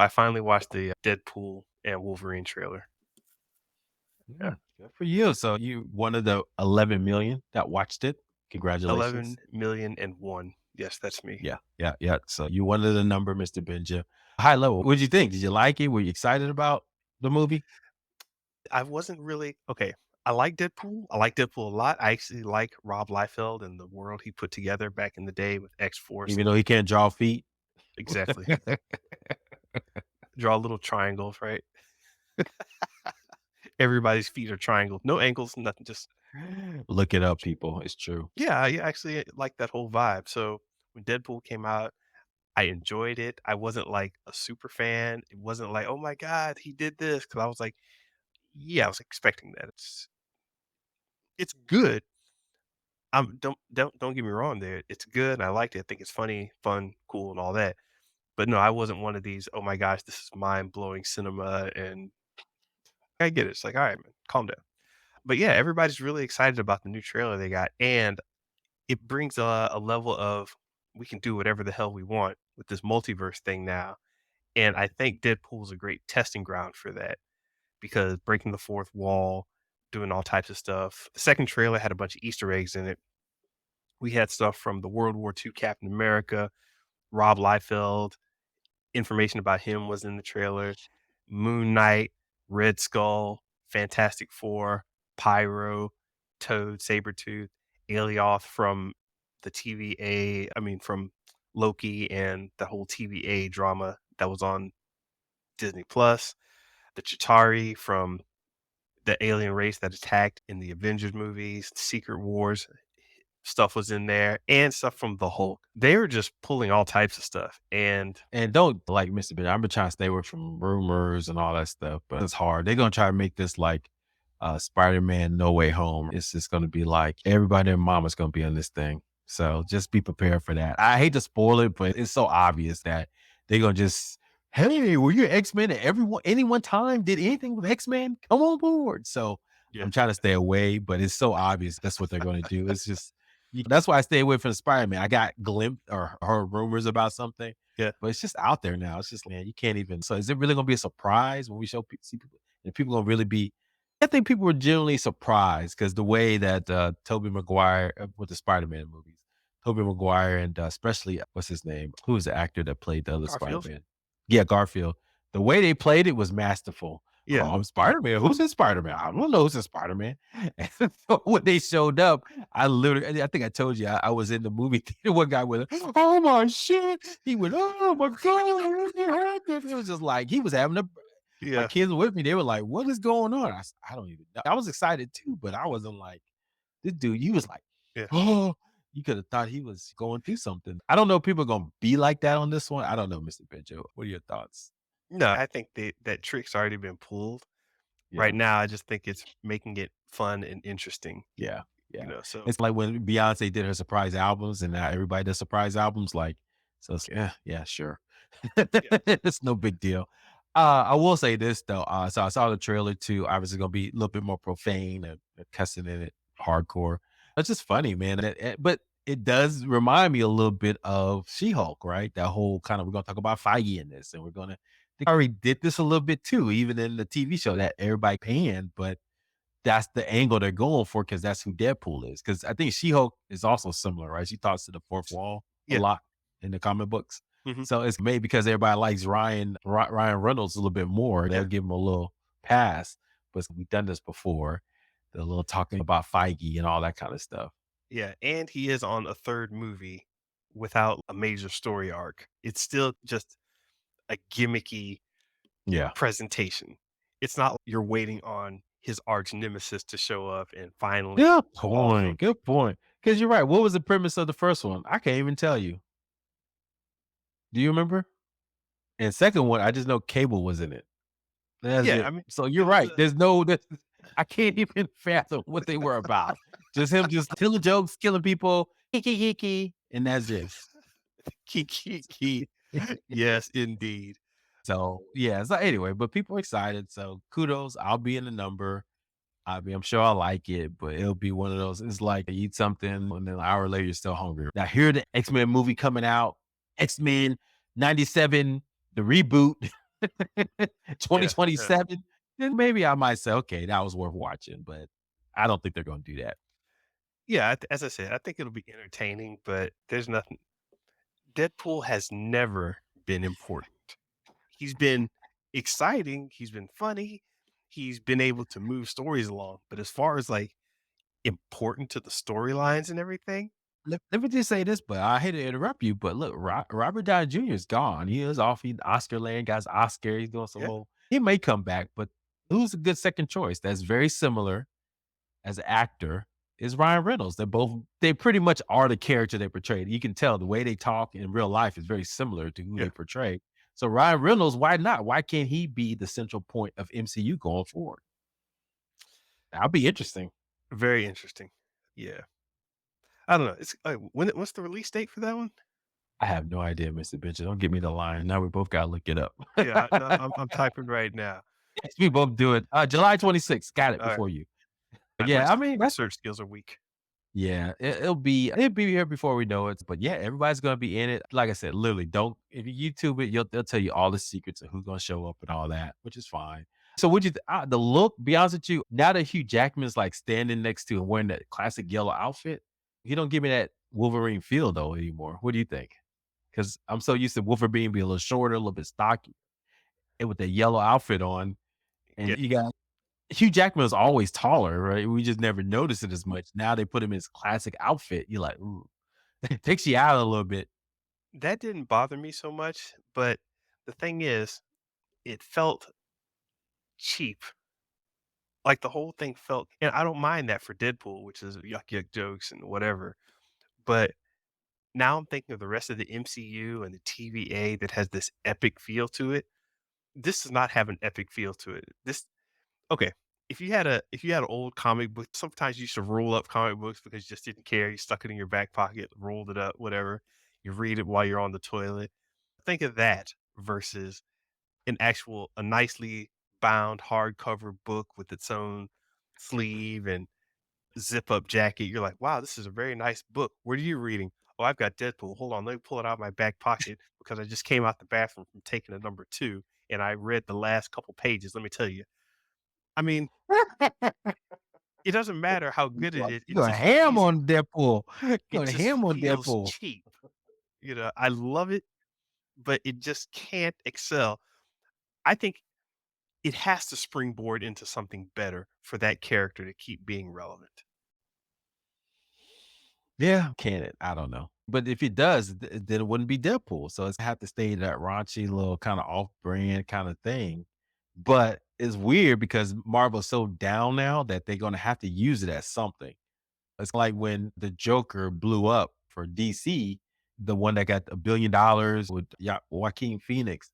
I finally watched the Deadpool and Wolverine trailer. Yeah. Good for you. So you one of the 11 million that watched it. Congratulations. 11,000,001. Yes, that's me. Yeah, yeah, yeah. So you wanted the number, Mr. Benja. High level. What did you think? Did you like it? Were you excited about the movie? I wasn't really okay. I like Deadpool. I like Deadpool a lot. I actually like Rob Liefeld and the world he put together back in the day with X-Force Even and though he can't draw feet. exactly. Draw little triangles, right? Everybody's feet are triangles. No ankles, nothing, just Look it up, people. It's true. yeah, I actually like that whole vibe. So when Deadpool came out, I enjoyed it. I wasn't like a super fan. It wasn't like, "Oh my god, he did this," because I was like, yeah, I was expecting that. It's good. Don't get me wrong there. It's good, and I liked it. I think it's funny, fun, cool, and all that. But no, I wasn't one of these, "Oh my gosh, this is mind-blowing cinema," and I get it. It's like, "Alright, man, calm down." But yeah, everybody's really excited about the new trailer they got, and it brings a level of we can do whatever the hell we want with this multiverse thing now, and I think Deadpool's a great testing ground for that because breaking the fourth wall, doing all types of stuff. The second trailer had a bunch of Easter eggs in it. We had stuff from the World War II Captain America, Rob Liefeld, information about him was in the trailer, Moon Knight, Red Skull, Fantastic Four, Pyro, Toad, Sabretooth, Alioth from the TVA, I mean, from Loki and the whole TVA drama that was on Disney Plus, the Chitauri from the alien race that attacked in the Avengers movies, Secret Wars stuff was in there, and stuff from the Hulk. They were just pulling all types of stuff, and And don't like Mr. Benja. I've been trying to stay away from rumors and all that stuff, but it's hard. They're gonna try to make this like Spider-Man No Way Home. It's just gonna be like everybody and mama's gonna be on this thing. So just be prepared for that. I hate to spoil it, but it's so obvious that they're gonna just, hey, were you X-Men at everyone any one time? Did anything with X-Men? Come on board. So yeah, I'm trying to stay away, but it's so obvious that's what they're gonna do. It's just that's why I stay away from Spider-Man. I got glimpsed or heard rumors about something, yeah. but it's just out there now. It's just, man, you can't even. So is it really gonna be a surprise when we show see people? And people gonna really be? I think people were generally surprised because the way that Tobey Maguire with the Spider-Man movies, Tobey Maguire and especially what's his name? Who was the actor that played the other Garfield? Spider-Man? Yeah, Garfield. The way they played it was masterful. Yeah, Oh, I'm Spider-Man. Who's in Spider-Man? I don't know who's in Spider-Man. And so when they showed up, I think I told you I was in the movie theater. One guy went, "Oh my shit!" He went, "Oh my god!" It was just like he was having a. My yeah, kids were with me. They were like, "What is going on?" I don't even know. I was excited too, but I wasn't like this dude. He was like, yeah. "Oh." You could have thought he was going through something. I don't know if people are gonna be like that on this one. I don't know, Mr. Benjo. What are your thoughts? No, I think that trick's already been pulled. Yeah. Right now, I just think it's making it fun and interesting, Yeah, yeah. so It's like when Beyonce did her surprise albums and now everybody does surprise albums, like, so it's, yeah, yeah, sure. yeah, It's no big deal. I will say this though, so I saw the trailer too. Obviously gonna be a little bit more profane and cussing in it, hardcore. It's just funny, man. But it does remind me a little bit of She-Hulk, right? That whole kind of, we're gonna talk about Feige in this, and we're gonna they already did this a little bit too, even in the TV show that everybody panned, but that's the angle they're going for because that's who Deadpool is. Because I think She-Hulk is also similar, right? She talks to the fourth wall a yeah, lot in the comic books. mhm, So it's maybe because everybody likes Ryan Reynolds a little bit more, they'll yeah, give him a little pass. But we've done this before, the little talking about Feige and all that kind of stuff. yeah, and he is on a 3rd movie without a major story arc. It's still just a gimmicky Yeah. presentation. It's not like you're waiting on his arch nemesis to show up and finally Good all come point. together. Good point. Because you're right. What was the premise of the first one? I can't even tell you. Do you remember? And second one, I just know Cable was in it. That's Yeah, I it. mean, So it you're was right. a I can't even fathom what they were about. Just him just telling jokes, killing people, hiki hiki, and that's it. key. Yes, indeed. So yeah. So anyway, but people are excited. So kudos. I'll be in the number. I'm sure I like it, but it'll be one of those. It's like you eat something and then an hour later you're still hungry. Now here the X-Men movie coming out. X-Men 97, the reboot. Yeah, yeah. 2027, then maybe I might say, "Okay, that was worth watching," but I don't think they're gonna do that. Yeah, as I said, I think it'll be entertaining, but there's nothing Deadpool has never been important. He's been exciting, he's been funny, he's been able to move stories along, but as far as, like, important to the storylines and everything, Let me just say this, but I hate to interrupt you, but look, Robert Downey Jr. is gone. He is off. He Oscar land, got his Oscar. He's doing some yeah, more. He may come back, but who's a good second choice? That's very similar as an actor is Ryan Reynolds. They pretty much are the character they portrayed. You can tell the way they talk in real life is very similar to who yeah, they portray. So Ryan Reynolds, why not? Why can't he be the central point of MCU going forward? That'll be interesting. very interesting. Yeah. I don't know, it's what's the release date for that one? I have no idea, Mr. Benja. Don't give me the line. Now we both gotta look it up. Yeah, no, I'm typing right now. We both do it. July 26th. Got it Alright, before you. my my Yeah, I mean, my that's search skills are weak. yeah, it'll be here before we know it. But yeah, everybody's gonna be in it. Like I said, literally, don't if you YouTube it, they'll tell you all the secrets of who's gonna show up and all that, which is fine. So would you the look, be honest with you, now that Hugh Jackman's like standing next to and wearing that classic yellow outfit, he don't give me that Wolverine feel though anymore. What do you think? Because I'm so used to Wolverine being a little shorter, a little bit stocky, and with the yellow outfit on, Yeah, and you got Hugh Jackman was always taller, right? We just never noticed it as much. Now they put him in his classic outfit. You're like, ooh, it takes you out a little bit. that didn't bother me so much, but the thing is, it felt cheap. Like, the whole thing felt and I don't mind that for Deadpool, which is yuck yuck jokes and whatever, but now I'm thinking of the rest of the MCU and the TVA that has this epic feel to it. This does not have an epic feel to it. This okay, if you had an old comic book, sometimes you used to roll up comic books because you just didn't care. You stuck it in your back pocket, rolled it up, whatever. You read it while you're on the toilet. Think of that versus a nicely bound hardcover book with its own sleeve and zip up jacket. You're like, wow, this is a very nice book. What are you reading? Oh, I've got Deadpool. Hold on, let me pull it out of my back pocket because I just came out the bathroom from taking a number two and I read the last couple pages. Let me tell you. I mean, it doesn't matter how good it is. You It going just ham feels on Deadpool. it Going just ham on feels Deadpool. cheap. You know, I love it, but it just can't excel. I think it has to springboard into something better for that character to keep being relevant. Yeah, can it? I don't know. But if it does, then it wouldn't be Deadpool. So it's have to stay that raunchy little kind of off-brand kind of thing. But it's weird because Marvel's so down now that they're gonna have to use it as something. It's like when the Joker blew up for DC, the one that got $1 billion with Joaquin Phoenix.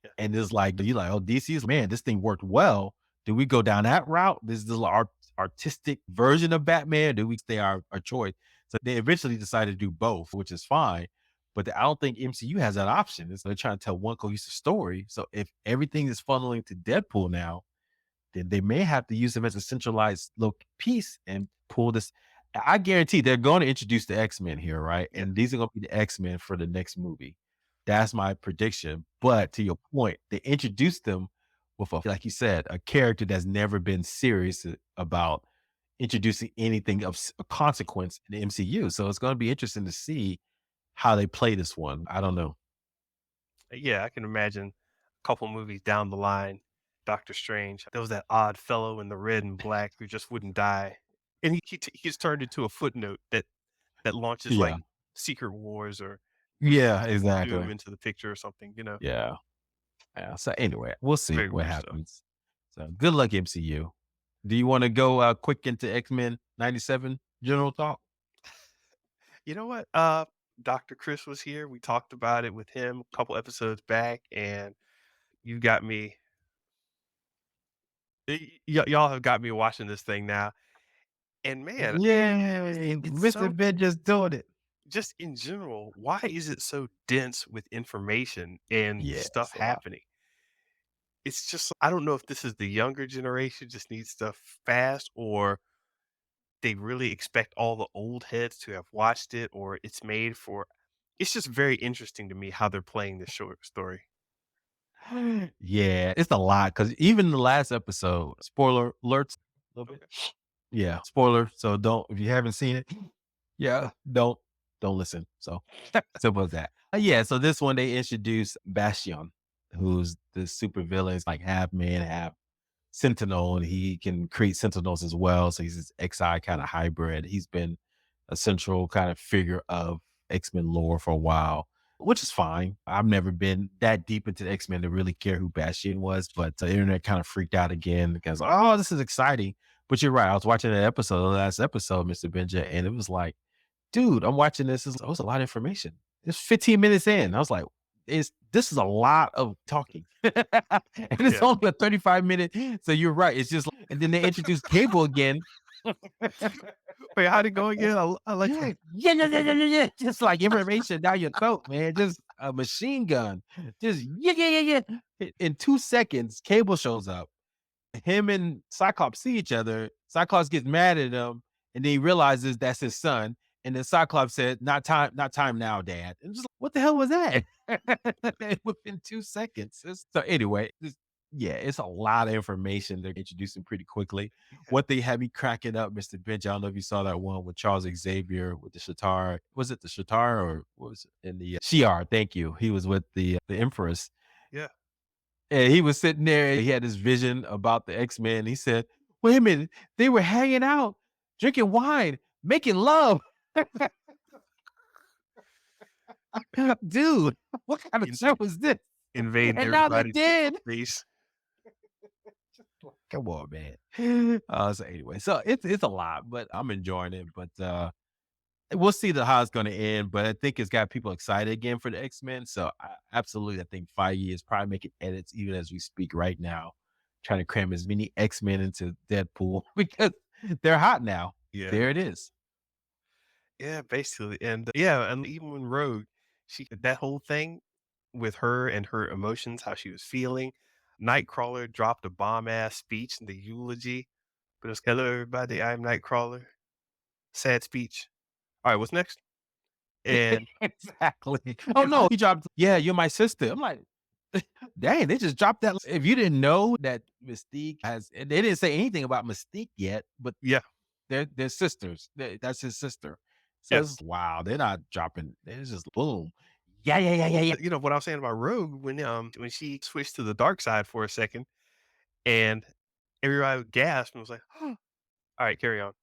Yeah. And it's like, you're like, oh, DC's man, this thing worked well. Do we go down that route? This is the artistic version of Batman. Do we stay our choice? So they eventually decided to do both, which is fine. But I don't think MCU has that option. They're trying to tell one cohesive story. So if everything is funneling to Deadpool now, then they may have to use him as a centralized little piece and pull this. I guarantee they're going to introduce the X-Men here, right? Yeah. And these are going to be the X-Men for the next movie. That's my prediction. But to your point, they introduced them with like you said, a character that's never been serious about introducing anything of consequence in the MCU. So it's going to be interesting to see how they play this one. I don't know. Yeah, I can imagine a couple movies down the line, Doctor Strange, there was that odd fellow in the red and black who just wouldn't die, and he's turned into a footnote that launches, Yeah. like, Secret Wars or Yeah, Doom exactly. into the picture or something, you know? Yeah. Yeah. So anyway, we'll see Very what much so. happens. So good luck, MCU. Do you want to go quick into X-Men 97 general talk? You know what? Dr. Chris was here, we talked about it with him a couple episodes back, and you got me y'all have got me watching this thing now, and man, Yay, it's Mr. so Ben just doing it. just in general, why is it so dense with information and Yeah, stuff it's a lot. happening? It's just I don't know if this is the younger generation just needs stuff fast or they really expect all the old heads to have watched it or it's made for it's just very interesting to me how they're playing this short story. Yeah, it's a lot because even the last episode, spoiler alerts a little bit. Okay. Yeah, spoiler. So don't if you haven't seen it, yeah, don't listen. So simple as that. Yeah, so this one they introduced Bastion, who's the super villain. It's like half man, half Sentinel, and he can create Sentinels as well. So he's this XI kind of hybrid. He's been a central kind of figure of X-Men lore for a while, which is fine. I've never been that deep into the X-Men to really care who Bastion was, but the internet kind of freaked out again because, oh, this is exciting. But you're right. I was watching that episode, the last episode, Mr. Benja, and it was like, dude, I'm watching this. It was a lot of information. It's 15 minutes in. I was like, this is a lot of talking. And it's Yeah. only a 35-minute. So you're right. It's just, and then they introduced Cable again. Wait, how'd it go again? I like Yeah, that. yeah, yeah, yeah, yeah, yeah, yeah. Just like information down your throat, man. Just a machine gun. Just yeah, yeah, yeah, yeah. In 2 seconds, Cable shows up. Him and Cyclops see each other. Cyclops gets mad at him, and then he realizes that's his son. And then Cyclops said, not time now, Dad." And just like, what the hell was that? Within 2 seconds. So anyway, yeah, it's a lot of information they're introducing pretty quickly. Yeah. What they had me cracking up, Mr. Bench. I don't know if you saw that one with Charles Xavier with the Shatar. Was it the Shatar or what was it in the Shi'ar? Thank you. He was with the Empress, Yeah. and he was sitting there, he had this vision about the X-Men. He said, "Wait a minute, they were hanging out, drinking wine, making love." Dude, what kind of In show is this? invading And now they're everybody's dead. space. Come on, man. So anyway, so it's a lot, but I'm enjoying it. But we'll see how it's going to end. But I think it's got people excited again for the X-Men. So absolutely, I think Feige is probably making edits even as we speak right now, trying to cram as many X-Men into Deadpool because they're hot now. Yeah. There it is. Yeah, basically, and yeah, and even when Rogue, she that whole thing with her and her emotions, how she was feeling. Nightcrawler dropped a bomb ass speech in the eulogy, but it's "Hello, everybody, I'm Nightcrawler." Sad speech. Alright, what's next? And Exactly. Oh and no, all he dropped, yeah, you're my sister. I'm like, dang, they just dropped that. If you didn't know that Mystique has, and they didn't say anything about Mystique yet, but yeah, they're sisters. That's his sister. So yes. it's wow, they're not dropping. It's just boom. Yeah, yeah, yeah, yeah, yeah. You know, what I was saying about Rogue when she switched to the dark side for a second and everybody gasped and was like, "Alright, carry on."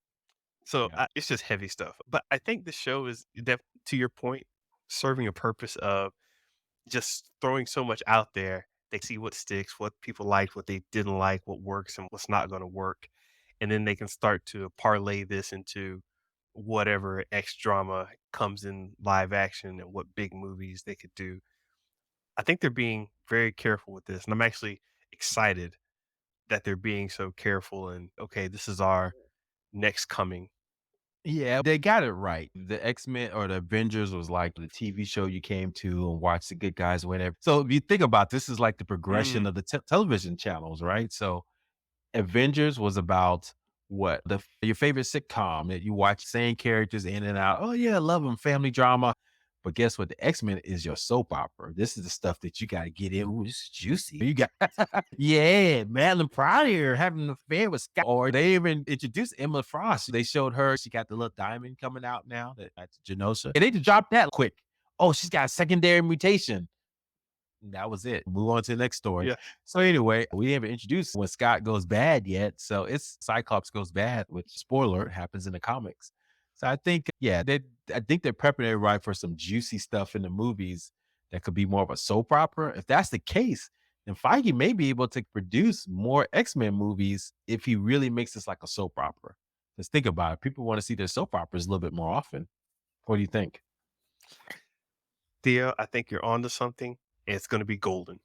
So, Yeah. it's just heavy stuff, but I think the show is to your point, serving a purpose of just throwing so much out there. They see what sticks, what people liked, what they didn't like, what works and what's not gonna work, and then they can start to parlay this into whatever X drama comes in live action and what big movies they could do. I think they're being very careful with this, and I'm actually excited that they're being so careful and, "Okay, this is our next coming." Yeah, they got it right. The X-Men or the Avengers was like the TV show you came to and watched the good guys win. So if you think about this is like the progression Mm, of the television channels, right? So Avengers was about what? Your favorite sitcom that you watch same characters in and out. Oh yeah, I love them, family drama. But guess what? The X-Men is your soap opera. This is the stuff that you got to get in. Ooh, this is juicy. You got yeah, Madeline Pryor having an affair with Scott. Or they even introduced Emma Frost. They showed her, she got the little diamond coming out now, that's Genosha. And they just dropped that quick. Oh, she's got a secondary mutation. That was it. Move on to the next story. yeah. So anyway, we haven't introduced when Scott goes bad yet. So it's Cyclops goes bad, which spoiler happens in the comics. So I think, yeah, I think they're prepping everybody for some juicy stuff in the movies that could be more of a soap opera. If that's the case, then Feige may be able to produce more X-Men movies if he really makes this like a soap opera. Just think about it. People want to see their soap operas a little bit more often. What do you think? Theo, I think you're onto something, and it's gonna be golden.